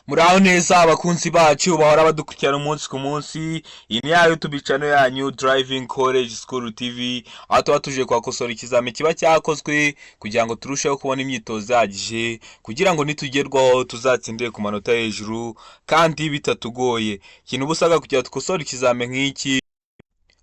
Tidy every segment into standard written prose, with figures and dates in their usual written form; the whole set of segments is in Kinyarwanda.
Muraho neza abakunzi bacu bahora badukurikirana umunsi ku munsi. Iyi ni ya YouTube channel yanyu Driving College School TV, aho tuba tuje kwakosora ikizami kiba cyakozwe kugira ngo turusheho kubona imyitozo ihagije, kugira ngo nitugerwaho tuzatsindire ku manota hejuru kandi bitatugoye. Ikintu ubusaga kugira tukosora ikizami nk'iki,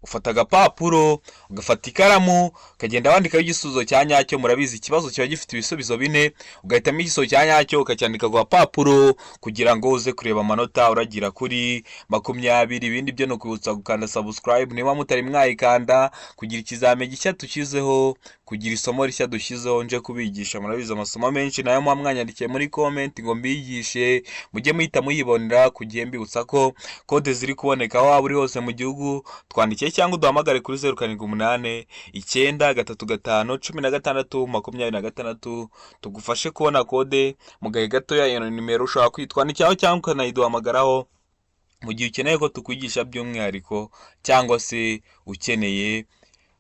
ufata agapapuro, ugafata ikaramu, ukagenda wandikaho igisubizo cya nyacyo. Murabizi ikibazo kiba gifite ibisubizo bine, ugahitamo igisubizo cya nyacyo ukacyandika ku gapapuro kugira ngo uze kureba amanota uragira kuri 20. Ibindi byo no kwibutsa gukanda subscribe niba mutari mwayikanda, kugira ikizame gishya tukizeho, kugira isomo rishya dushyizeho nje kubigisha. Murabizi amasomo menshi nayo muba mwanyandikiye muri comment ngo mbigishe, mujye muhita muyibonera ku gihe. Mbibutsa ko kode ziri kuboneka aho waba uri hose mu gihugu. Twandikiye cyangwa uduhamagare kuri 0789 935 16 26 tugufashe kubona kode mu gahe gatoya. Iyo nimero ushobora kwitwandikiraho cyangwa ukanayiduhamagaraho mu gihe ukeneye ko tukwigisha by'umwihariko, cyangwa se ukeneye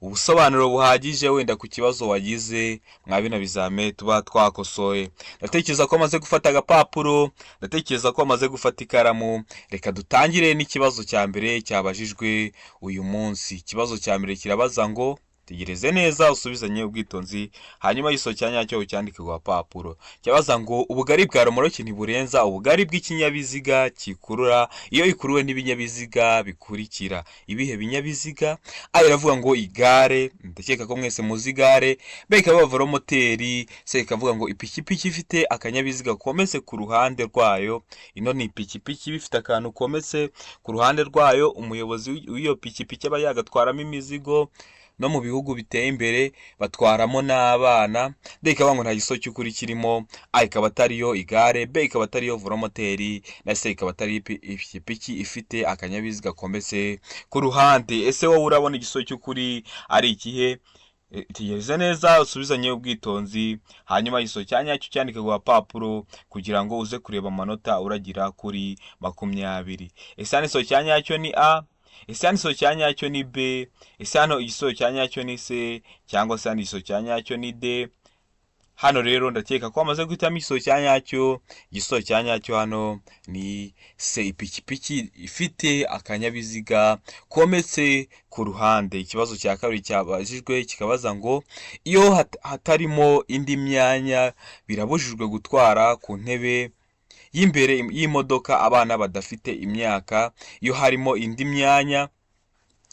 ubusobanuro buhagije wenda ku kibazo wagize mwa bino bizame tuba twakosoye. Ndatekereza ko amaze gufata agapapuro, ndatekereza ko amaze gufata ikaramu. Reka dutangire n'ikibazo cya mbere cyabajijwe uyu munsi. Ikibazo cya mbere kirabaza ngo tegereze neza usubizanye ubwitonzi, hanyuma igisobanuro cya nyacyo ucyandike ku gapapuro. Cyabaza ngo ubugari bwa romoroki ntiburenza ubugari bw'ikinyabiziga kikurura iyo ikuruwe n'ibinyabiziga bikurikira. Ibihe binyabiziga? A iravuga ngo igare, ndakeka ko mwese muzi igare. B ikaba velomoteri. C ikavuga ngo ipikipiki ifite akanyabiziga kometse ku ruhande rwayo. Ino ni ipikipiki bifite akantu kometse ku ruhande rwayo, umuyobozi w'iyo pikipiki aba yagatwaramo imizigo. No mu bihugu biteye imbere batwaramo n'abana. D ikavuga ngo nta gisobanuro cy'ukuri kirimo. A ikaba atariyo igare, B ikaba atariyo velomoteri, na C ikaba atari ipikipiki ifite akanyabiziga kometse ku ruhande. Ese wowe urabona igisobanuro cy'ukuri ari ikihe? Tegereza neza usubizanye ubwitonzi, hanyuma igisobanuro cya nyacyo cyandike ku gapapuro kugira ngo uze kureba amanota uragira kuri 20. Ese hano igisobanuro cya nyacyo ni A? Ese hano igisobanuro cya nyacyo ni B? Ese hano igisobanuro cya nyacyo ni C? Cyangwa se hano igisobanuro cya nyacyo ni D? Hano rero ndakeka ko amaze guhitamo igisobanuro cya nyacyo. Igisobanuro cya nyacyo hano ni C, ipikipiki ifite akanyabiziga kometse ku ruhande. Ikibazo cya kabiri cyabajijwe kikabaza ngo iyo hatarimo indi myanya birabujijwe gutwara ku ntebe y'imbere y'imodoka abana badafite imyaka. Iyo harimo indi myanya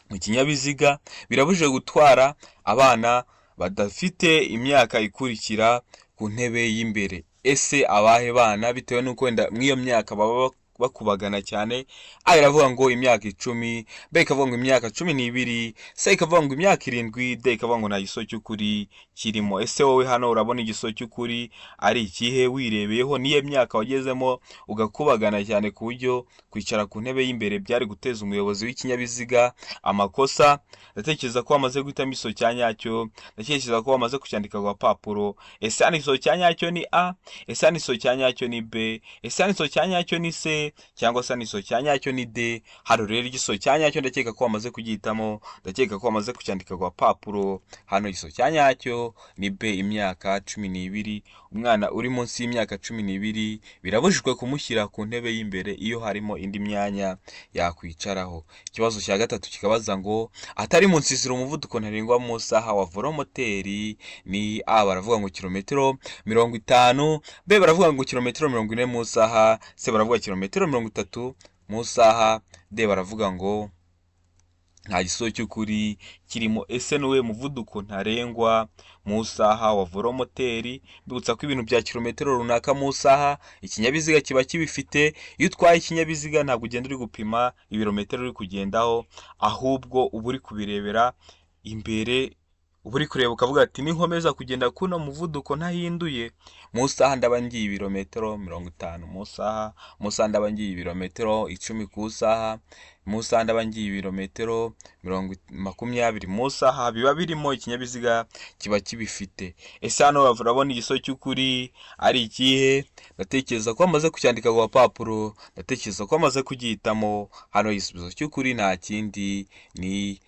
mu kinyabiziga birabujijwe gutwara abana badafite imyaka ikurikira ku ntebe y'imbere. Ese abahe bana? Bitewe n'uko wenda mw'iyo myaka baba bakubagana cyane. A iravuga ngo imyaka 10, B ikavuga ngo imyaka 12, C ikavuga ngo imyaka 7, D ikavuga ngo nta gisobanuro cy'ukuri kirimo. Ese wowe hano urabona igisobanuro cy'ukuri ari ikihe? Wirebeyeho niyo myaka wagezemo ugakubagana cyane ku buryo kwicara ku ntebe y'imbere byari guteza umuyobozi w'ikinyabiziga amakosa. Ndatekereza ko wamaze guhitamo igisobanuro cya nyacyo, ndatekereza ko wamaze kucyandika ku gapapuro. Ese hano igisobanuro cya nyacyo ni A? Ese hano igisobanuro cya nyacyo ni B? Ese hano igisobanuro cya nyacyo ni C? Cyangwa se hano igisobanuro cya nyacyo ni D? Hano rero igisobanuro cya nyacyo ndakeka ko wamaze kugihitamo, ndakeka ko wamaze kucyandika ku gapapuro. Hano igisobanuro cya nyacyo ni B, imyaka 12. Umwana uri munsi y'imyaka 12 birabujijwe kumushyira ku ntebe y'imbere iyo harimo indi myanya yakwicaraho. Ikibazo cya gatatu kikabaza ngo atari mu nsisiro umuvuduko ntarengwa mu saha wa velomoteri ni A baravuga ngo kilometero 50, B baravuga ngo kilometero 40 mu saha, C baravuga kilometero 30 mu saha, D baravuga ngo nta gisobanuro cy'ukuri kirimo. Ese niwe muvuduko ntarengwa mu saha wa velomoteri? Mbibutsa ko ibintu bya kilometero runaka mu saha ikinyabiziga kiba kibifite. Iyo utwaye ikinyabiziga ntabwo ugenda uri gupima ibirometero uri kugendaho, ahubwo uba uri kubirebera imbere, uba uri kureba ukavuga ati ninkomeza kugenda kuno muvuduko ntahinduye mu saha ndaba ngiye ibirometero 50 mu saha, mu saha ndaba ngiye ibirometero 10 ku saha, mu saha ndaba ngiye ibirometero 20 mu saha. Biba birimo ikinyabiziga kiba kibifite. Ese hano urabona igisobanuro cy'ukuri ari ikihe? Ndatekereza ko amaze kucyandika ku gapapuro, ndatekereza ko amaze kugihitamo. Hano igisubizo cy'ukuri nta kindi ni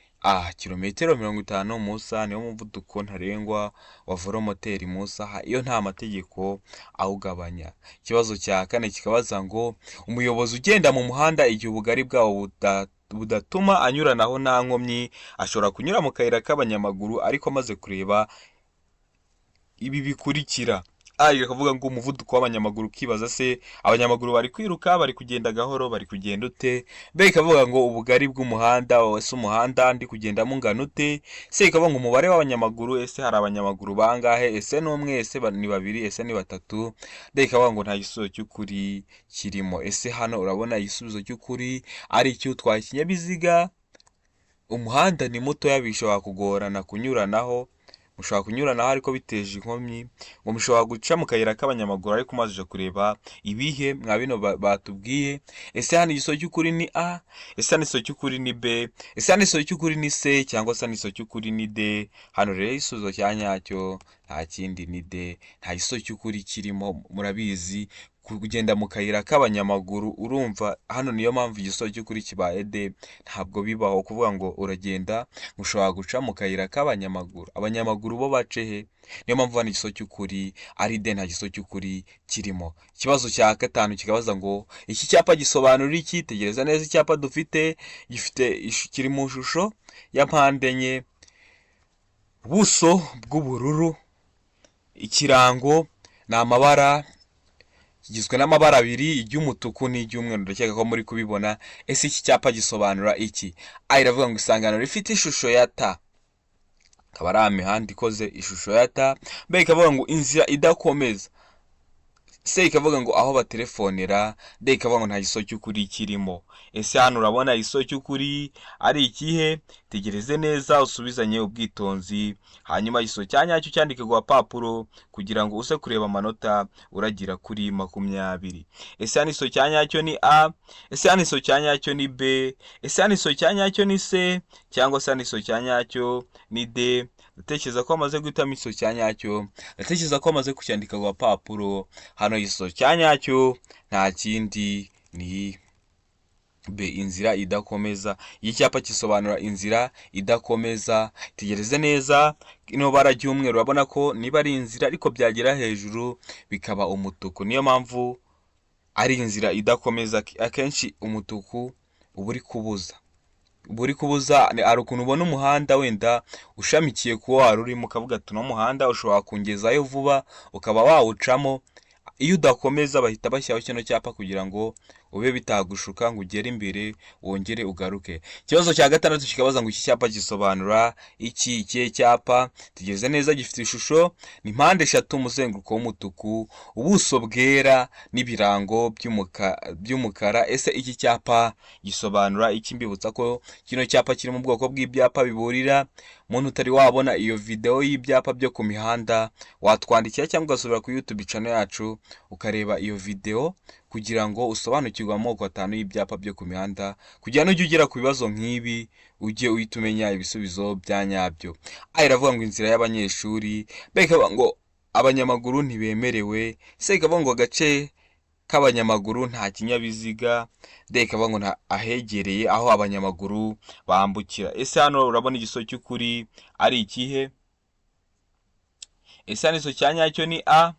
kilometero 50 mu isaha niwo muvuduko ntarengwa wa velomoteri mu isaha iyo nta mategeko awugabanya. Ikibazo cya kane kikabaza ngo umuyobozi ugenda mu muhanda igihe ubugari bwawo budatuma anyuranaho nta nkomyi ashobora kunyura mu kayira k'abanyamaguru ariko amaze kureba ibi bikurikira. Ikavuga ngo umuvuduko w'abanyamaguru, ukibaza se abanyamaguru bari kwiruka, bari kugenda gahoro, bari kugenda ute? B ikavuga ngo ubugari bw'umuhanda, ese umuhanda ndi kugendamo ungana ute? C ikavuga ngo umubare w'abanyamaguru, ese hari abanyamaguru bangahe? Ese ni umwe, ese ni babiri, ese ni batatu? D ikavuga ngo nta gisubizo cy'ukuri kirimo. Ese hano urabona igisubizo cy'ukuri ari icyo utwaye ikinyabiziga, umuhanda ni mutoya, bishobora kugorana kunyuranaho, mushobora kunyuranaho ariko biteje inkomyi, ngo mushobora guca mu kayira k'abanyamaguru ariko umaze kureba ibihe mwa bino batubwiye. Ese hano igisubizo cy'ukuri ni A? Ese hano igisubizo cy'ukuri ni B? Ese hano igisubizo cy'ukuri ni C? Cyangwa se hano igisubizo cy'ukuri ni D? Hano rero igisubizo cya nyacyo nta kindi ni D. Nta gisubizo cy'ukuri kirimo. Murabizi kugenda mu kayira k'abanyamaguru, urumva hano niyo mpamvu igisubizo cy'ukuri kibaye D. Ntabwo bibaho kuvuga ngo uragenda ushobora guca mu kayira k'abanyamaguru, abanyamaguru bo bace he? Niyo mpamvu hano igisubizo cy'ukuri ari D, nta gisubizo cy'ukuri kirimo. Ikibazo cya gatanu kikabaza ngo iki cyapa gisobanura iki? Tegereza neza icyapa dufite, kiri mu shusho ya mpande enye, ubuso bw'ubururu, ikirango ni amabara, kigizwe n'amabara abiri, iry'umutuku n'iry'umweru, ndakeka ko muri kubibona. Ese iki cyapa gisobanura iki? Iravuga ngo isangano rifite ishusho ya T, akaba ari imihanda ikoze ishusho ya T. B ikavuga ngo inzira idakomeza. C ikavuga ngo aho batelefonera. D ikavuga ngo nta gisubizo cy'ukuri kirimo. Ese hano urabona igisubizo cy'ukuri ari ikihe? Tegereze neza usubizanye ubwitonzi, hanyuma igisubizo cya nyacyo cyandike ku gapapuro kugira ngo use kureba amanota uragira kuri 20. Ese hano igisubizo cya nyacyo ni A? Ese hano igisubizo cya nyacyo ni B? Ese hano igisubizo cya nyacyo ni C? Cyangwa se hano igisubizo cya nyacyo ni D? Ndatekereza ko amaze guhitamo igisubizo cya nyacyo, ndatekereza ko amaze kucyandika ku gapapuro. Hano igisubizo cya nyacyo nta kindi ni B, inzira idakomeza. Iki cyapa gisobanura inzira idakomeza. Tegereze neza ino bara ry'umweru, urabona ko niba ari inzira ariko byagera hejuru bikaba umutuku, niyo mpamvu ari inzira idakomeza. Akenshi umutuku uba uri kubuza, ari ukuntu ubona umuhanda wenda ushamikiye kuwo wari urimo, ukavuga ati uno muhanda ushobora kungezayo vuba ukaba wawucamo. Iyo udakomeza bahita bashyiraho kino cyapa kugira ngo ube bitagushuka ngo ugere imbere wongere ugaruke. Ikibazo cya gatandatu kikabaza ngo iki cyapa gisobanura iki? Ikihe cyapa? Tugeze neza, gifite ishusho ni mpande eshatu, umuzenguruko w'umutuku, ubuso bwera n'ibirango by'umukara. Ese iki cyapa gisobanura iki? Mbibutsa ko kino cyapa kiri mu bwoko bw'ibyapa biburira. Muntu utari wabona iyo video y'ibyapa byo ku mihanda, watwandikira cyangwa ugasubira ku YouTube channel yacu ukareba iyo video kugira ngo usobanukirwe amoko atanu y'ibyapa byo ku mihanda, kugira n'ujye ugera ku bibazo nk'ibi ujye uhita umenya ibisubizo bya nyabyo. Iravuga ngo inzira y'abanyeshuri. B ikavuga ngo abanyamaguru ntibemerewe. C ikavuga ngo agace k'abanyamaguru nta kinyabiziga. D ikavuga ngo ahegereye aho abanyamaguru bambukira. Ese hano urabona igisubizo cy'ukuri ari ikihe? Ese hano igisubizo cya nyacyo ni A?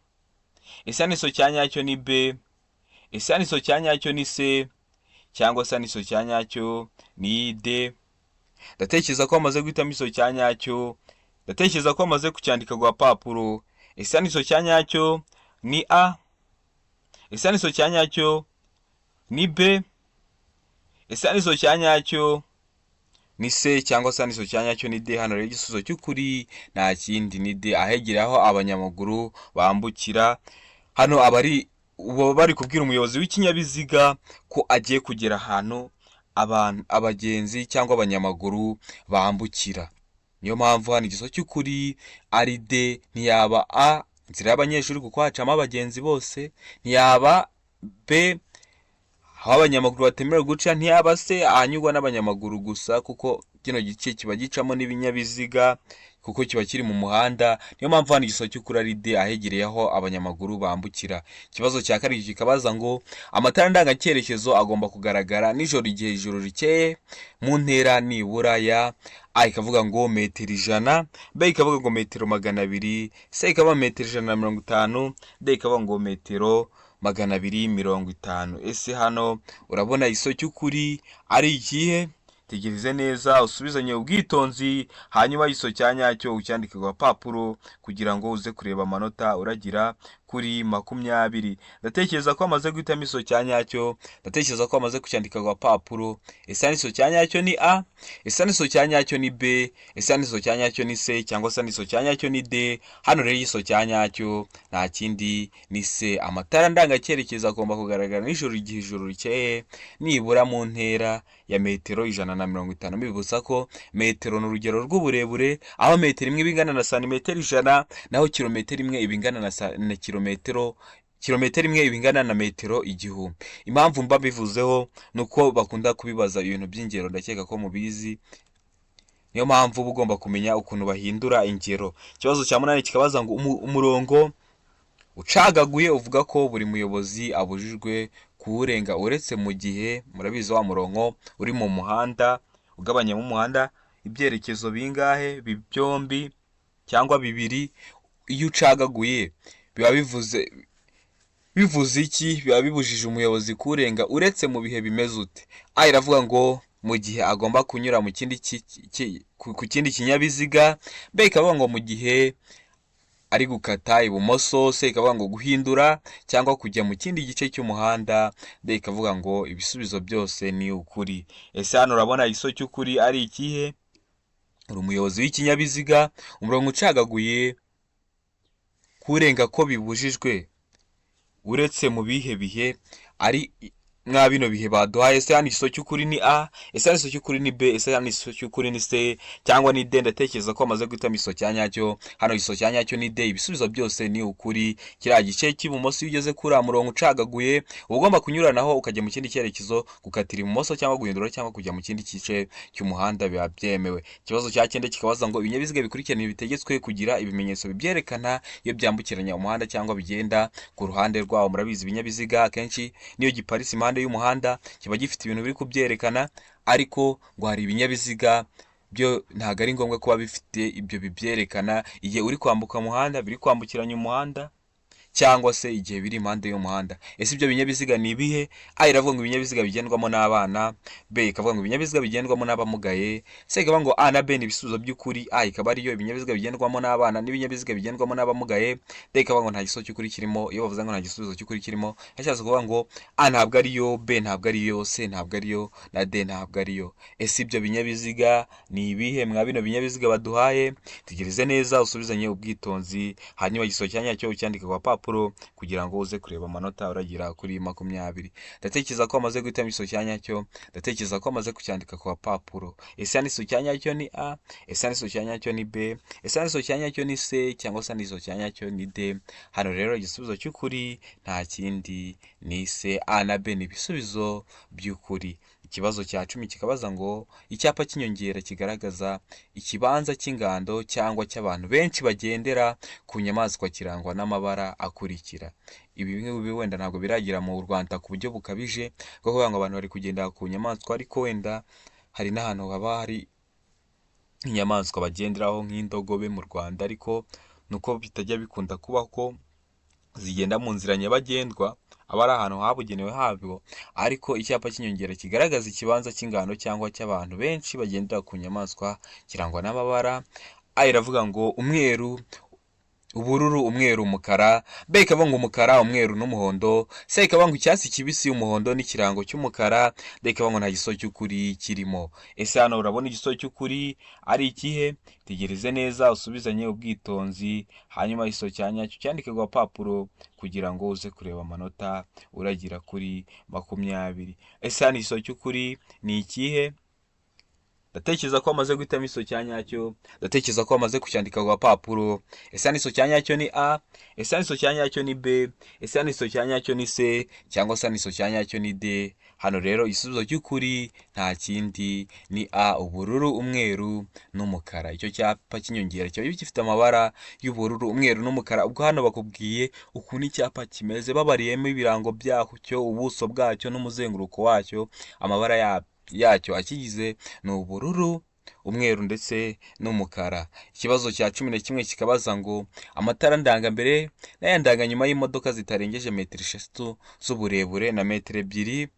Ese hano igisubizo cya nyacyo ni B? Ese hano igisubizo cya nyacyo ni C? Cyangwa se hano igisubizo cya nyacyo ni D? Ndatekereza ko amaze guhitamo igisubizo cya nyacyo, ndatekereza ko amaze kucyandika ku gapapuro. Ese hano igisubizo cya nyacyo ni A? Ese hano igisubizo cya nyacyo ni B? Ese hano igisubizo cya nyacyo ni C? Cyangwa se hano igisubizo cya nyacyo ni D? Hano rero igisubizo cy'ukuri nta kindi ni D, ahegereye aho abanyamaguru bambukira. Hano bari kubwira umuyobozi w'ikinyabiziga ko agiye kugera ahantu abagenzi cyangwa abanyamaguru bambukira. Niyo mpamvu hano igisubizo cy'ukuri ari D, ntiyaba A, inzira y'abanyeshuri kuko hacamo abagenzi bose, ntiyaba B, aho abanyamaguru batemerewe guca, ntiyaba C, ahanyurwa n'abanyamaguru gusa kuko kino gice kiba gicamo n'ibinyabiziga kuko kiba kiri mu muhanda. Niyo mpamvu hano igisubizo cy'ukuri ari D, ahegereye aho abanyamaguru bambukira. Ikibazo cya karindwi kikabaza ngo amatara ndangacyerekezo agomba kugaragara nijoro igihe ijoro rikeye mu ntera nibura ya A ikavuga ngo metero 100, B ikavuga ngo metero 200, C ikavuga metero 150, D ikavuga ngo metero 250. Ese hano urabona iso cy'ukuri ari ikihe? Tegereze neza usubizanye ubwitonzi, hanyuma iso cyanyacyo ucyandike ku gapapuro kugira ngo uze kureba amanota uragira kuri 20. Ndatekereza ko amaze guhitamo iso cyanyacyo, ndatekereza ko amaze kucyandika ku gapapuro. Ese iso cyanyacyo ni A, ese iso cyanyacyo ni B, ese iso cyanyacyo ni C, cyangwa se iso cyanyacyo ni D? Hano rero iso cyanyacyo nta kindi ni C. Amatara ndangacyerekezo agomba kugaragara nijoro igihe ijoro rikeye, nibura mu ntera ya metero 150. Bibutsa ko metero ni urugero rw'uburebure, aho metero imwe ibingana na santimetero 100, naho kilometero imwe ibingana na kilometero imwe ibingana na metero 1000. Impamvu mba bivuzeho nuko bakunda kubibaza ibintu by'ingero, ndakeka ko mubizi, niyo mpamvu uba ugomba kumenya ukuntu bahindura ingero. Ikibazo cya 8 kikabaza ngo umurongo ucagaguye uvuga ko buri muyobozi abujijwe kuwurenga uretse mu gihe, murabizi wa murongo uri mu muhanda ugabanya mu muhanda ibyerekezo bingahe? Byombi cyangwa bibiri. Iyo ucagaguye biba bivuze iki? Biba bibujije umuyobozi kuwurenga uretse mu bihe bimeze ute? A iravuga ngo mu gihe agomba kunyura mu kindi ku kindi kinyabiziga. B ikavuga ngo mu gihe ari gukata ibumoso. C ikavuga ngo guhindura cyangwa kujya mu kindi gice cy'umuhanda. D ikavuga ngo ibisubizo byose ni ukuri. Ese hano urabona iso cy'ukuri ari ikihe? Uri umuyobozi w'ikinyabiziga, umurongo ucagaguye kurenga ko bibujijwe uretse mu bihe bihe? Ari mwa bino bihe baduhaye. Ese hano iso cy'ukuri ni A, ese hano iso cy'ukuri ni B, ese hano iso cy'ukuri ni C, cyangwa ni D? Ndatekereza ko amaze guhitamo iso cyanyacyo. Hano iso cyanyacyo ni D. Ibisubizo byose ni ukuri. Kiriya gice cy'ibumoso iyo ugeze kuri murongo ucagaguye uba ugomba kunyuranaho ukajya mu kindi cyerekezo, gukatira ibumoso cyangwa guhindura cyangwa kujya mu kindi gice cy'umuhanda, biba byemewe. Ikibazo cya 9 kikabaza ngo ibinyabiziga bikurikirana bitegetswe kugira ibimenyetso bibyerekana iyo byambukiranya umuhanda cyangwa bigenda ku ruhande rwawo. Murabizi ibinyabiziga akenshi niyo giparitse impande y'umuhanda kiba gifite ibintu biri kubyerekana, ariko ngo hari ibinyabiziga byo ntago ari ngombwa kuba bifite ibyo bibyerekana igihe uri kwambuka umuhanda, biri kwambukiranya umuhanda, cyangwa se igihe biri impande y'umuhanda. Ese ibyo binyabiziga ni ibihe? A iravuga ngo ibinyabiziga bigendwamo n'abana, B ikavuga ngo ibinyabiziga bigendwamo n'abamugaye, C ikavuga ngo A na B ni ibisubizo by'ukuri. A ikaba ariyo ibinyabiziga bigendwamo n'abana n'ibinyabiziga bigendwamo n'abamugaye. D ikavuga ngo nta gisubizo cy'ukuri kirimo. Iyo bavuze ngo nta gisubizo cy'ukuri kirimo, yashatse kuvuga ngo A ntabwo ariyo, B ntabwo ariyo, C ntabwo ariyo, na D ntabwo ariyo. Ese ibyo binyabiziga ni ibihe mwa bino binyabiziga baduhaye? Tegereze neza usubizanye ubwitonzi, hanyuma igisozo cyanyacyo ucyandika kwa papa kugira ngo uze kureba amanota uragira kuri 20. Ndatekereza ko amaze guhitamo iso cyanyacyo, ndatekereza ko amaze kucyandika ku papuro. Ese iso cyanyacyo ni A, ese iso cyanyacyo ni B, ese iso cyanyacyo ni C, cyangwa se iso cyanyacyo ni D? Hano rero igisubizo cy'ukuri nta kindi ni C. A na B ni ibisubizo by'ukuri. Ikibazo cya 10 kikabaza ngo icyapa cy'inyongera kigaragaza ikibanza cy'ingando cyangwa cy'abantu benshi bagendera ku nyamaswa kirangwa n'amabara akurikira. Ibi wenda ntabwo biragira mu Rwanda ku buryo bukabije bwo kuvuga ngo abantu bari kugenda ku nyamaswa, ariko wenda hari n'ahantu haba hari inyamaswa bagenderaho nk'indogobe mu Rwanda, ariko nuko bitajya bikunda kuba ko zigenda mu nzira nyabagendwa, aba ari ahantu habugenewe habyo. Ariko icyapa cy'inyongera kigaragaza ikibanza cy'ingano cyangwa cy'abantu benshi bagendera ku nyamaswa kirangwa n'amabara. A iravuga ngo umweru, ubururu, umweru, umukara. B ikavuga ngo umukara, umweru n'umuhondo. C ikavuga ngo icyatsi kibisi, umuhondo n'ikirango cy'umukara. D ikavuga ngo nta gisozo cy'ukuri kirimo. Ese hano urabona igisozo cy'ukuri ari ikihe? Tegereze neza usubizanye ubwitonzi, hanyuma igisozo cyanyacyo cyandike ku papuro kugira ngo uze kureba amanota uragira kuri 20. Ese hano igisozo cy'ukuri ni ikihe? Ndatekereza ko amaze guhitamo iso cyanyacyo, ndatekereza ko amaze kucyandika ku papuro. Ese hano iso cyanyacyo ni A, ese hano iso cyanyacyo ni B, ese hano iso cyanyacyo ni C, cyangwa se hano iso cyanyacyo ni D? Hano rero igisubizo cy'ukuri nta kindi ni A, ubururu, umweru n'umukara. Icyo cyapa cy'inyongera kiba gifite amabara y'ubururu, umweru n'umukara. Ubwo hano bakubwiye ukuntu icyapa kimeze, babariyemo ibirango byacyo, ubuso bwacyo n'umuzenguruko wacyo. Amabara yacyo akigize ni ubururu, umweru ndetse n'umukara. Ikibazo cya 11 kikabaza ngo amatara ndangambere n'aya ndanganyuma y'imodoka zitarengeje metero 6 z'uburebure na metero 2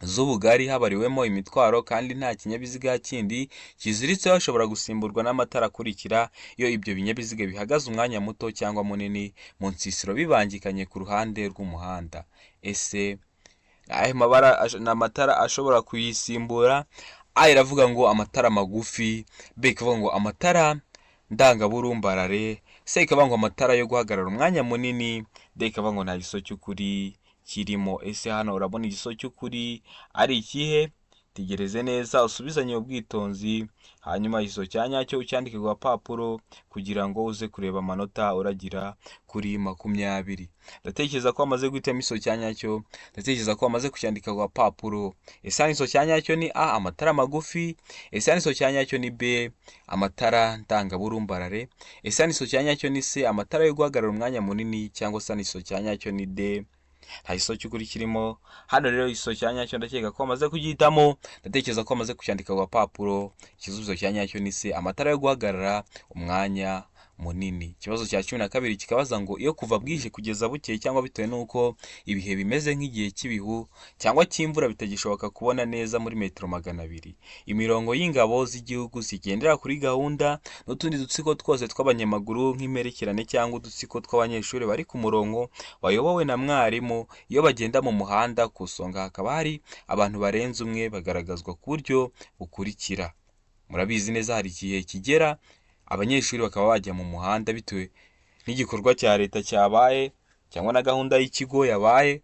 z'ubugari habariwemo imitwaro kandi nta kinyabiziga kindi kiziritseho ashobora gusimburwa n'amatara akurikira iyo ibyo binyabiziga bihagaze umwanya muto cyangwa munini mu nsisiro bibangikanye ku ruhande rw'umuhanda. Ese aya mabara n'amatara ashobora kuyisimbura? A iravuga ngo amatara magufi, B ikavuga ngo amatara ndangaburumbarare, C ikavuga ngo amatara yo guhagarara umwanya munini, D ikavuga ngo nta giso cy'ukuri kirimo. Ese hano urabona igiso cy'ukuri ari ikihe? Tegereze neza usubizanye ubwitonzi, hanyuma igiso cya nyacyo ucyandike ku gapapuro kugira ngo uze kureba amanota uragira kuri 20. Ndatekereza ko wamaze guhitamo igiso cya nyacyo, ndatekereza ko wamaze kucyandika ku gapapuro. Ese igiso cya nyacyo ni A, amatara magufi? Ese igiso cya nyacyo ni B, amatara ndangaburumbarare? Ese igiso cya nyacyo ni C, amatara yo guhagarara umwanya munini? Cyangwa se igiso cya nyacyo ni D, nta giso cy'ukuri kirimo? Hano rero igiso cya nyacyo ndakeka ko wamaze kugihitamo, ndatekereza ko wamaze kucyandika ku gapapuro. Igisubizo cya nyacyo ni C, amatara yo guhagarara umwanya munini. Ikibazo cya 12 kikabaza ngo iyo kuva bwije kugeza bukeye cyangwa bitewe n'uko ibihe bimeze nk'igihe cy'ibihu cyangwa cy'imvura bitagishoboka kubona neza muri metero 200, imirongo y'ingabo z'igihugu zigendera kuri gahunda n'utundi dutsiko twose tw'abanyamaguru nk'imperekerane cyangwa udutsiko tw'abanyeshuri bari ku murongo bayobowe na mwarimu, iyo bagenda mu muhanda ku isonga hakaba hari abantu barenze umwe bagaragazwa ku buryo bukurikira. Murabizi neza hari igihe kigera abanyeshuri bakaba bajya mu muhanda bitewe n'igikorwa cya leta cyabaye cyangwa na gahunda y'ikigo yabaye,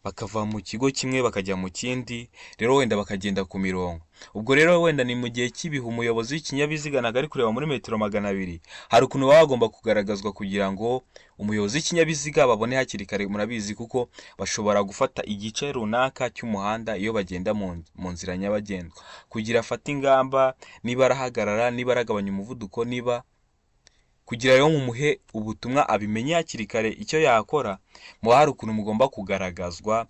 bakava mu kigo kimwe bakajya mu kindi, rero wenda bakagenda ku mirongo. Ubwo rero wenda ni mu gihe cy'ibihu umuyobozi w'ikinyabiziga ntabwo ari kureba muri metero 200, hari ukuntu baba bagomba kugaragazwa kugira ngo umuyobozi w'ikinyabiziga babone hakiri kare. Murabizi kuko bashobora gufata igice runaka cy'umuhanda iyo bagenda mu nzira nyabagendwa kugira afate ingamba, niba arahagarara, niba aragabanya umuvuduko, niba kugira rero mumuhe ubutumwa abimenye hakiri kare icyo yakora. Mu hari ukuntu mugomba kugaragazwa.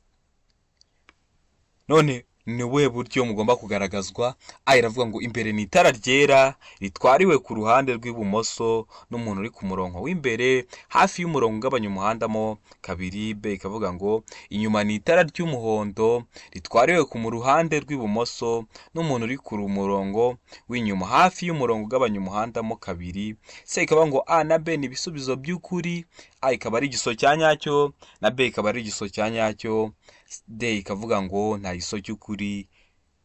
None ni ubuhe buryo mugomba kugaragazwa? A iravuga ngo imbere ni itara ryera ritwariwe ku ruhande rw'ibumoso n'umuntu uri ku murongo w'imbere hafi y'umurongo ugabanya umuhanda mo kabiri. B ikavuga ngo inyuma ni itara ry'umuhondo ritwariwe ku ruhande rw'ibumoso n'umuntu uri ku murongo w'inyuma hafi y'umurongo ugabanya umuhanda mo kabiri. C ikavuga ngo A na B ni ibisubizo by'ukuri. A ikaba ari igiso cya nyacyo na B ikaba ari igiso cya nyacyo. D ikavuga ngo nta giso cy'ukuri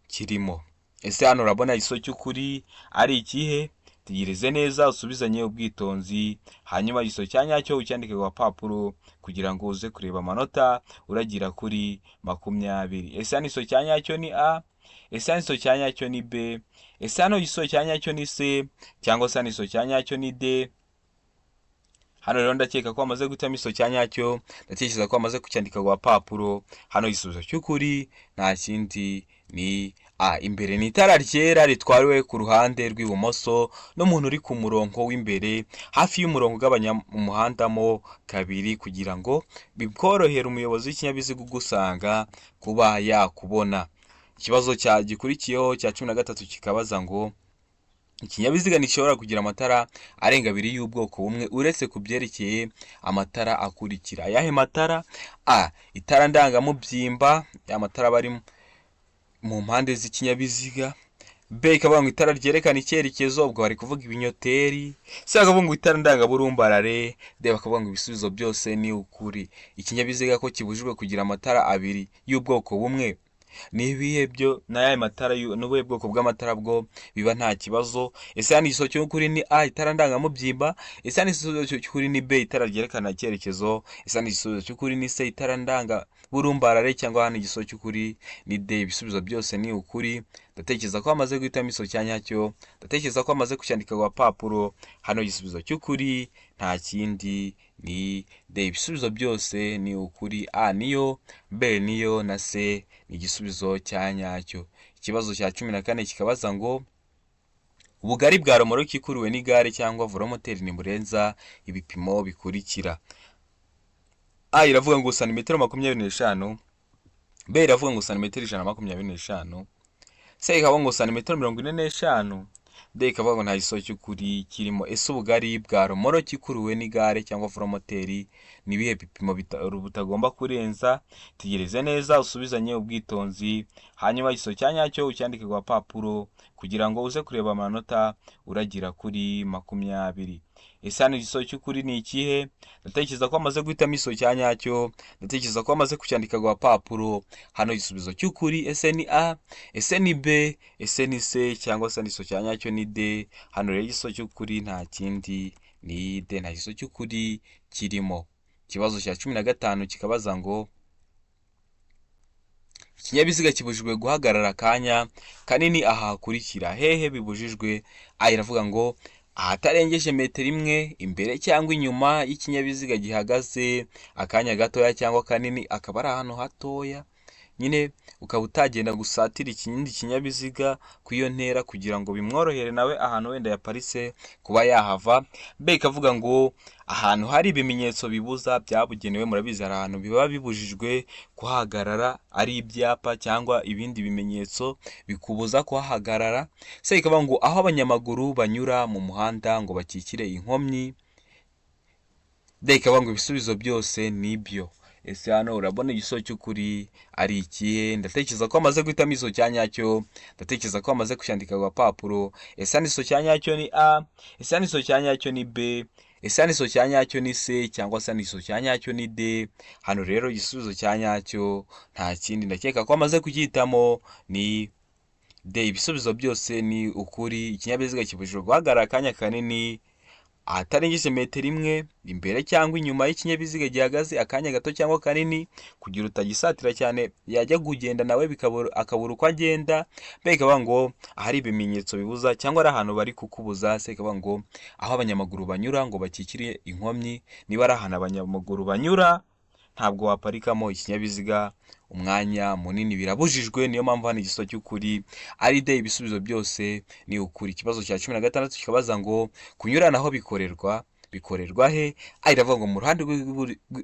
kirimo. Ese hano urabona igiso cy'ukuri ari ikihe? Tegereze neza usubizanye ubwitonzi, hanyuma igiso cya nyacyo ucyandike ku gapapuro kugira ngo uze kureba amanota uragira kuri 20. Ese hano igiso cya nyacyo ni A? Ese hano igiso cya nyacyo ni B? Ese hano igiso cya nyacyo ni C? Cyangwa se hano igiso cya nyacyo ni D? Hano rero ndakeka ko wamaze guhitamo igiso cya nyacyo, ndatekereza ko wamaze kucyandika ku gapapuro. Hano igisubizo cy'ukuri nta kindi ni A, imbere ni itara ryera ritwariwe ku ruhande rw'ibumoso n'umuntu uri ku murongo w'imbere hafi y'umurongo ugabanya umuhanda mo kabiri kugira ngo bikorohere umuyobozi w'ikinyabiziga ugusanga kuba yakubona. Ikibazo gikurikiyeho cya 13 kikabaza ngo ikinyabiziga nishobora kugira amatara arenga 2 y'ubwoko bumwe uretse ku byerekeye amatara akurikira. Ayahe matara? A, itara ndangamubyimba, ya matara bari mu mpande z'ikinyabiziga. B ikavuga ngo itara ryerekana icyerekezo, ubwo bari kuvuga ibinyoteri. C bakavuga ngo itara ndangaburumbarare. D bakavuga ngo ibisubizo byose ni ukuri. Ikinyabiziga ko kibujijwe kugira amatara 2 y'ubwoko bumwe, ni ibihe byo n'aya matara n'ubuhe bwoko bw'amatara bwo biba nta kibazo? Ese hano igiso cy'ukuri ni A, itara ndangamubyimba? Ese hano igiso cy'ukuri ni B, itara ryerekana icyerekezo? Ese hano igiso cy'ukuri ni C, itara ndangaburumbarare? Cyangwa hano igiso cy'ukuri ni D, ibisubizo byose ni ukuri? Ndatekereza ko wamaze guhitamo igiso cya nyacyo, ndatekereza ko wamaze kucyandika ku gapapuro. Hano igisubizo cy'ukuri nta kindi ni D, ibisubizo byose ni ukuri. A niyo, B niyo na C ni igisubizo cya nyacyo. Ikibazo cya 14 kikabaza ngo ubugari bwa romoroki ikuruwe n'igare cyangwa velomoteri niburenza ibipimo bikurikira. A iravuga ngo santimetero 25, B iravuga ngo santimetero 125, se ikavuga ngo santimetero 45. D ikavuga ngo nta gisozo cy'ukuri kirimo. Ese ubugari bwa romoroki ikuruwe n'igare cyangwa velomoteri ni ibihe bipimo butagomba kurenza? Tegereze neza usubizanye ubwitonzi, hanyuma igisozo cya nyacyo ucyandike ku gapapuro kugira ngo uze kureba amanota uragira kuri 20. Ese hano igisozo cy'ukuri ni ikihe? Ndatekereza ko amaze guhitamo igisozo cya nyacyo, ndatekereza ko amaze kucyandika ku gapapuro. Hano igisubizo cy'ukuri ese ni A, ese ni B, ese ni C, cyangwa se igisozo cya nyacyo ni D. Hano rero igisozo cy'ukuri nta kindi ni D, nta gisozo cy'ukuri kirimo. Ikibazo cya 15 kikabaza ngo ikinyabiziga kibujijwe guhagarara akanya kanini aha hakurikira, hehe bibujijwe? A iravuga ngo ahatarengeje metero 1 imbere cyangwa inyuma y'ikinyabiziga gihagaze akanya gatoya cyangwa kanini, akaba ari ahantu hatoya nyine ukaba utagenda gusatira ikindi kinyabiziga ku iyo ntera kugira ngo bimworohere nawe ahantu wenda yaparitse kuba yahava. B ikavuga ngo ahantu hari ibimenyetso bibuza byabugenewe, murabizi hari ahantu biba bibujijwe kuhagarara ari ibyapa cyangwa ibindi bimenyetso bikubuza kuhagarara. C ikavuga ngo aho abanyamaguru banyura mu muhanda ngo bakikire inkomyi. D ikavuga ngo ibisubizo byose nibyo. Ese hano urabona igisozo cy'ukuri ari ikihe? Ndatekereza ko amaze guhitamo igisozo cya nyacyo, ndatekereza ko amaze kucyandika ku gapapuro. Ese hano igisozo cya nyacyo ni A, ese hano igisozo cya nyacyo ni B, ese hano igisozo cya nyacyo ni C, cyangwa se hano igisozo cya nyacyo ni D. Hano rero igisubizo cya nyacyo nta kindi, ndakeka ko amaze kucyitamo ni D. Ibisubizo byose ni ukuri. Ikinyabiziga kibujijwe guhagarara akanya kanini ahatarengeje metero 1 imbere cyangwa inyuma y'ikinyabiziga gihagaze akanya gato cyangwa kanini kugira utagisatira cyane yajya kugenda nawe akabura uko agenda. B ikavuga ngo ahari ibimenyetso bibuza cyangwa ari ahantu bari kukubuza. C ikavuga ngo aho abanyamaguru banyura ngo bakikire inkomyi. Niba ari ahantu abanyamaguru banyura ntabwo waparikamo ikinyabiziga umwanya munini, birabujijwe. Niyo mpamvu hano igisozo cy'ukuri ari D. Ibisubizo byose ni ukuri. Ikibazo cya 16 kikabaza ngo kunyuranaho bikorerwa he? A iravuga ngo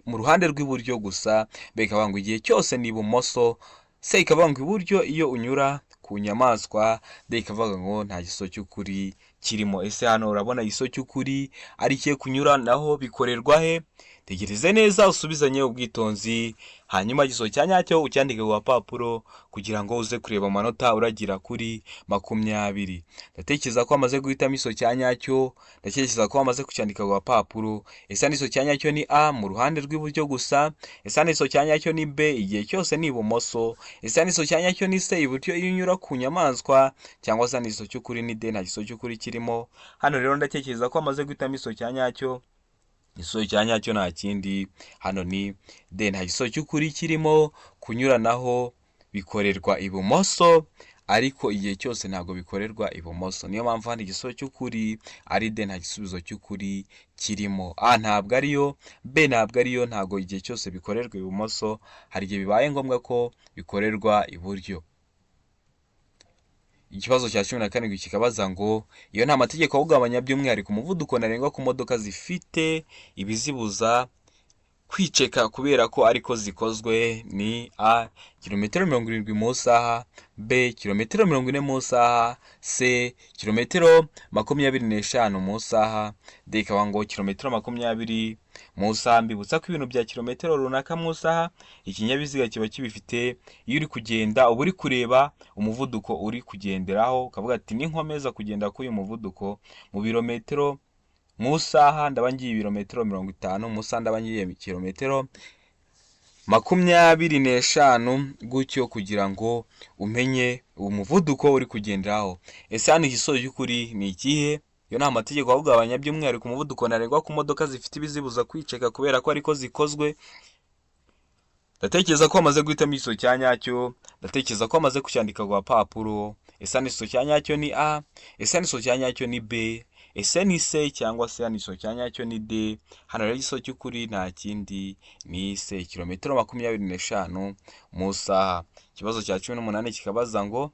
mu ruhande rw'iburyo gusa. B ikavuga ngo igihe cyose ni ibumoso. C ikavuga ngo iburyo iyo unyura ku nyamaswa. D ikavuga ngo nta gisozo cy'ukuri kirimo. Ese hano urabona igisozo cy'ukuri ari cye kunyuranaho bikorerwa he? Tegereze neza usubizanye ubwitonzi, hanyuma igisozo cya nyacyo ucyandike ku gapapuro kugira ngo uze kureba amanota uragira kuri 20. Ndatekereza ko amaze guhitamo igisozo cya nyacyo, ndatekereza ko amaze kucyandika ku gapapuro. Ese hano igisozo cya nyacyo ni A, mu ruhande rw'iburyo gusa. Ese hano igisozo cya nyacyo ni B, igihe cyose ni ibumoso. Ese hano igisozo cya nyacyo ni C, iburyo iyo unyura ku nyamaswa. Cyangwa se hano igisozo cy'ukuri ni D, nta gisozo cy'ukuri kirimo. Hano rero ndatekereza ko amaze guhitamo igisozo cya nyacyo. Igisozo cya nyacyo nta kindi, hano ni D, nta gisozo cy'ukuri kirimo. Kunyuranaho bikorerwa ibumoso, ariko igihe cyose ntabwo bikorerwa ibumoso. Niyo mpamvu hano igisozo cy'ukuri ari D, nta gisubizo cy'ukuri kirimo. A ntabwo ariyo, B ntabwo ariyo, ntabwo igihe cyose bikorerwa ibumoso, hari igihe bibaye ngombwa ko bikorerwa iburyo. Ikibazo cya 17 kikabaza ngo iyo nta mategeko awugabanya by'umwihariko umuvuduko ntarengwa ku modoka zifite ibizibuza kwiceka kubera ko ariko zikozwe ni A kilometero 70 mu isaha, B kilometero 40 mu isaha, C kilometero 25 mu isaha, D ikavuga ngo kilometero 20 mu isaha. Mbibutsa ko ibintu bya kilometero runaka mu isaha ikinyabiziga kiba kibifite. Iyo uri kugenda uba uri kureba umuvuduko uri kugenderaho, ukavuga ati ninkomeza kugenda kuri uyu muvuduko mu birometero mu isaha ndaba ngiye ibirometero 50, mu isaha ndaba ngiye kilometero 25, gutyo kugira ngo umenye umuvuduko uri kugenderaho. Ese hano igisozo cy'ukuri ni ikihe? Iyo nta mategeko awugabanya by'umwihariko umuvuduko ntarengwa ku modoka zifite ibizibuza kwiceka kubera ko ariko zikozwe. Ndatekereza ko amaze guhitamo igisozo cya nyacyo, ndatekereza ko amaze kucyandika ku gapapuro. Ese hano igisozo cya nyacyo ni A, ese hano igisozo cya nyacyo ni B, ese ni C, cyangwa se hano igisozo cya nyacyo ni D. Hano rero igisozo cy'ukuri nta kindi ni C, kilometero 25 mu isaha. Ikibazo cya 18 kikabaza ngo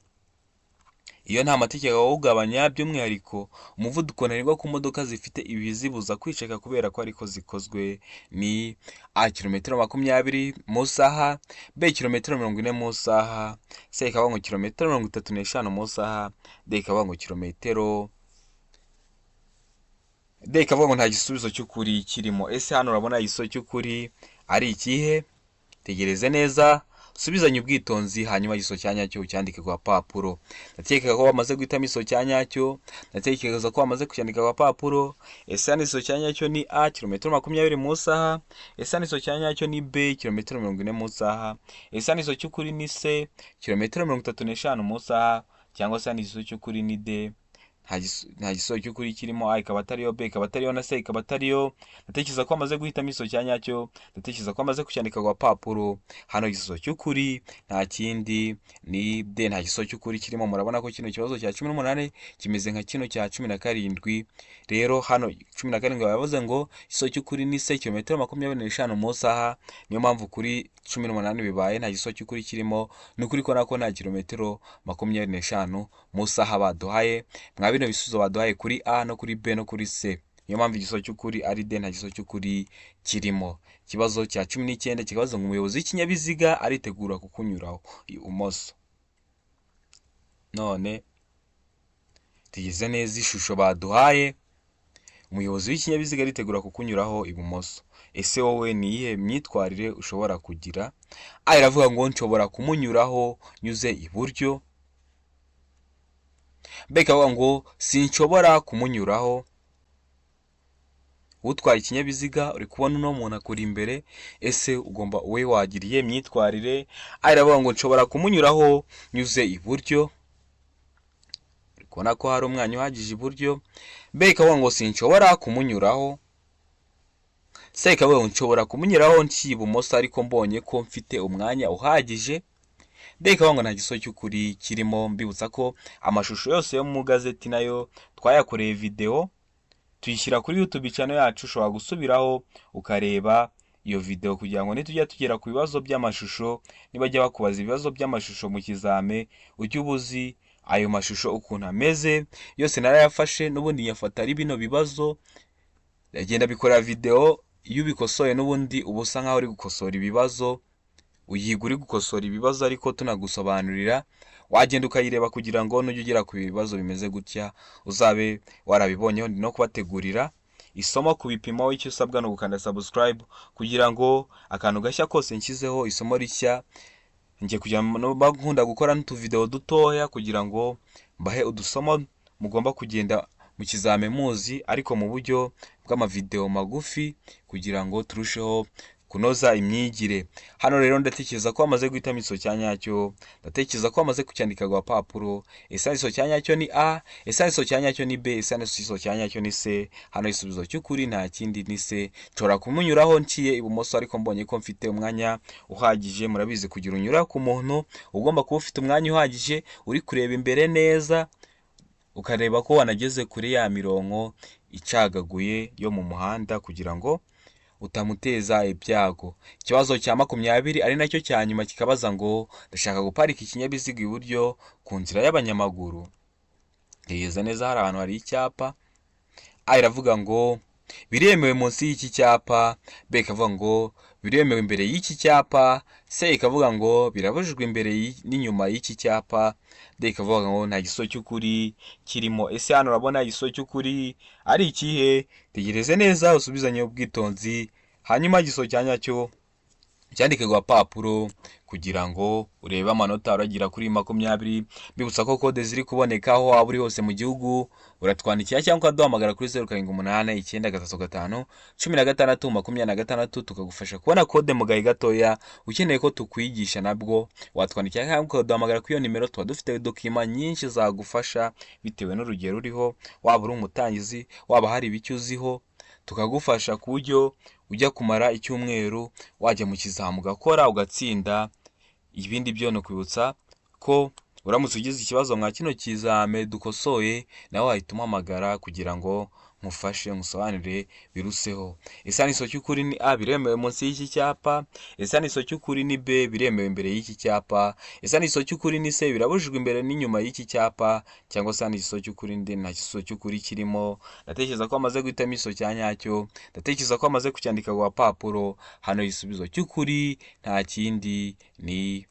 iyo nta mategeko awugabanya, by'umwihariko umuvuduko ntarengwa ku modoka zifite ibizibuza kwiceka kubera ko ariko zikozwe ni A kilometero 20 mu isaha, B kilometero 40 mu isaha, C ikavuga ngo kilometero 35 mu isaha, D ikavuga ngo ikavuga ngo nta gisubizo cy'ukuri kirimo. Ese hano urabona igisubizo cy'ukuri ari ikihe? Tegereze neza, usubizanye ubwitonzi, hanyuma igisubizo cya nyacyo ucyandike ku papuro. Ndatekereza ko wamaze guhitamo igisubizo cya nyacyo, ndatekereza ko wamaze kucyandika ku papuro. Ese hano igisubizo cya nyacyo ni A kilometero 20 mu isaha, ese hano igisubizo cya nyacyo ni B kilometero 40 mu isaha, ese hano igisubizo cy'ukuri ni C kilometero 35 mu isaha, cyangwa se hano igisubizo cy'ukuri ni D nta gisubizo cy'ukuri kirimo. A ikaba atariyo, B ikaba atariyo, na C ikaba atariyo. Ndatekereza ko wamaze guhitamo igisubizo cya nyacyo, ndatekereza ko wamaze kucyandika ku papuro. Hano igisubizo cy'ukuri nta kindi ni D, nta gisubizo cy'ukuri kirimo. Murabona ko kino kibazo cya 18 kimeze nka kino cya 17. Rero hano 17 bavuze ngo igisubizo cy'ukuri ni C kilometero 25 mu isaha, niyo mpamvu kuri 18 bibaye nta gisubizo cy'ukuri kirimo. Ni ukuri ko nako nta kilometero 25 mu isaha baduhaye mwa bino bisubizo baduhaye kuri A no kuri B no kuri C. Niyo mpamvu igisubizo cy'ukuri ari D, nta gisubizo cy'ukuri kirimo. Ikibazo cya 19 kikabaza ngo umuyobozi w'ikinyabiziga aritegura kukunyuraho ibumoso. None tugeze neza ishusho baduhaye, umuyobozi w'ikinyabiziga aritegura kukunyuraho ibumoso. Ese wowe ni iyihe myitwarire ushobora kugira? A iravuga ngo nshobora kumunyuraho nyuze iburyo. B ikavuga ngo sinshobora kumunyuraho. Utwaye ikinyabiziga uri kubona uno muntu akuri imbere, ese ugomba we wagiriye myitwarire? A iravuga ngo nshobora kumunyuraho nyuze iburyo, uri kubona ko hari umwanya uhagije iburyo. B ikavuga ngo sinshobora kumunyuraho. C ikavuga ngo nshobora kumunyuraho nciye ibumoso ariko mbonye ko mfite umwanya uhagije. D ikavuga ngo nta gisubizo cy'ukuri kirimo. Mbibutsa ko amashusho yose yo mu gazeti nayo twayakoreye video tuyishyira kuri YouTube channel yacu, ushobora gusubiraho ukareba iyo video kugira ngo nitujya tugera ku bibazo by'amashusho, nibajya bakubaza ibibazo by'amashusho mu kizame ujye ubuzi ayo mashusho ukuntu ameze. Yose narayafashe, n'ubundi yafata ari bino bibazo, yagenda bikora video. Iyo ubikosoye n'ubundi ubusa nkaho uri gukosora ibibazo, uyiga uri gukosora ibibazo ariko tunagusobanurira. Wagenda ukayireba kugira ngo nujya ugera ku bibazo bimeze gutya uzabe warabibonyeho. Ndi no kubategurira isomo ku bipimo. Icyo usabwa no gukanda subscribe kugira ngo akantu gashya kose nshyizeho isomo rishya ngiye kujya nkunda gukora n'utuvideo dutoya kugira ngo mbahe udusomo mugomba kugenda mu kizame muzi, ariko mu buryo bw'amavideo magufi kugira ngo turusheho kunoza imyigire. Hano rero ndatekereza ko wamaze guhitamo igisubizo cya nyacyo, ndatekereza ko wamaze kucyandika ku papuro. Ese igisubizo cya nyacyo ni A, ese igisubizo cya nyacyo ni B, ese igisubizo cya nyacyo ni C. Hano igisubizo cy'ukuri nta kindi ni C, nshobora kumunyuraho nciye ibumoso ariko mbonye ko mfite umwanya uhagije. Murabizi kugira unyura ku muntu ugomba kuba ufite umwanya uhagije, uri kureba imbere neza, ukareba ko wanageze kuri ya mirongo icagaguye yo mu muhanda kugira ngo utamuteza ibyago. Ikibazo cya 20 ari nacyo cya nyuma kikabaza ngo ndashaka guparika ikinyabiziga iburyo ku nzira y'abanyamaguru. Tegeza neza, hari ahantu hari icyapa. A iravuga ngo biremewe munsi y'iki cyapa. B ikavuga ngo biremewe imbere y'iki cyapa. C ikavuga ngo birabujijwe imbere n'inyuma y'iki cyapa. D ikavuga ngo nta gisubizo cy'ukuri kirimo. Ese hano urabona igisubizo cy'ukuri ari ikihe? Tegereze neza usubizanye ubwitonzi, hanyuma igisubizo cya nyacyo cyandike ku papuro kugira ngo urebe amanota uragira kuri 20. Mbibutsa ko kode ziri kuboneka aho waba uri hose mu gihugu. Uratwandikira cyangwa ukaduhamagara kuri 0789931626 tukagufasha kubona kode mu gahe gatoya. Ukeneye ko tukwigisha nabwo watwandikira cyangwa ukaduhamagara kuri iyo nimero. Tuba dufite dokima nyinshi zagufasha bitewe n'urugero uriho, waba uri umutangizi, waba hari ibicyo uziho, tukagufasha ku buryo ujya kumara icyumweru wajya mu kizamu ugakora ugatsinda. Ibindi byo no kwibutsa ko uramutse ugize ikibazo mwa kino kizame dukosoye nawe wahita umpamagara kugira ngo nkufashe nkusobanurire biruseho. Isaniso cy'ukuri ni A biremewe munsi y'iki cyapa, isaniso cy'ukuri ni B biremewe imbere y'iki cyapa, isaniso cy'ukuri ni C birabujijwe imbere n'inyuma y'iki cyapa, cyangwa isaniso cy'ukuri ndi nta kiso cy'ukuri kirimo. Ndatekereza ko amaze guhitamo iso cya nyacyo, ndatekereza ko amaze kucyandika ku papuro. Hano igisubizo cy'ukuri nta kindi ni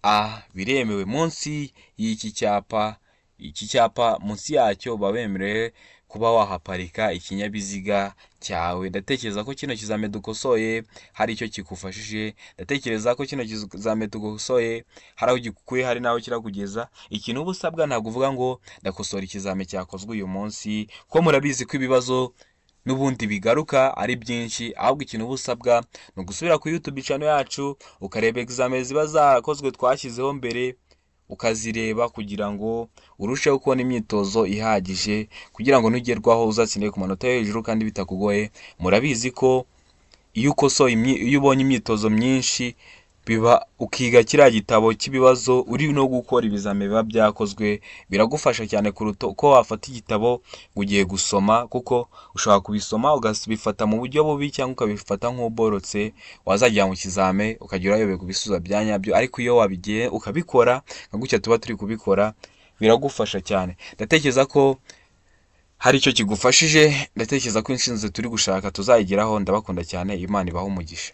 A biremewe munsi y'iki cyapa. Iki cyapa munsi yacyo babemerewe kuba wahaparika ikinyabiziga cyawe. Ndatekereza ko kino kizame dukosoye hari icyo kikufashije, ndatekereza ko kino kizame dukosoye hari aho gikukuye hari naho kirakugeza. Ikintu uba usabwa ntabwo uvuga ngo ndakosora ikizame cyakozwe uyu munsi, ko murabizi ko ibibazo n'ubundi bigaruka ari byinshi, ahubwo ikintu uba usabwa ni ugusubira ku YouTube channel yacu ukareba examen ziba zakozwe twashyizeho mbere, ukazireba kugira ngo urusheho kubona imyitozo ihagije, kugira ngo nugerwaho uzatsinde ku manota yo hejuru kandi bitakugoye. Murabizi ko iyo ubonye imyitozo myinshi biba ukiga kiriya gitabo cy'ibibazo uri no gukora ibizame biba byakozwe, biragufasha cyane kuruta uko wafata igitabo ngo ugiye gusoma, kuko ushobora kubisoma ugasubifata mu buryo bubi cyangwa ukabifata nk'uborotse, wazajya mu kizame ukagira urayoberwa ibisubizo bya nyabyo. Ariko iyo wabigiye ukabikora nka gutya tuba turi kubikora biragufasha cyane. Ndatekereza ko hari icyo kigufashije, ndatekereza ko inshinzi turi gushaka tuzayigeraho. Ndabakunda cyane, Imana ibahe umugisha.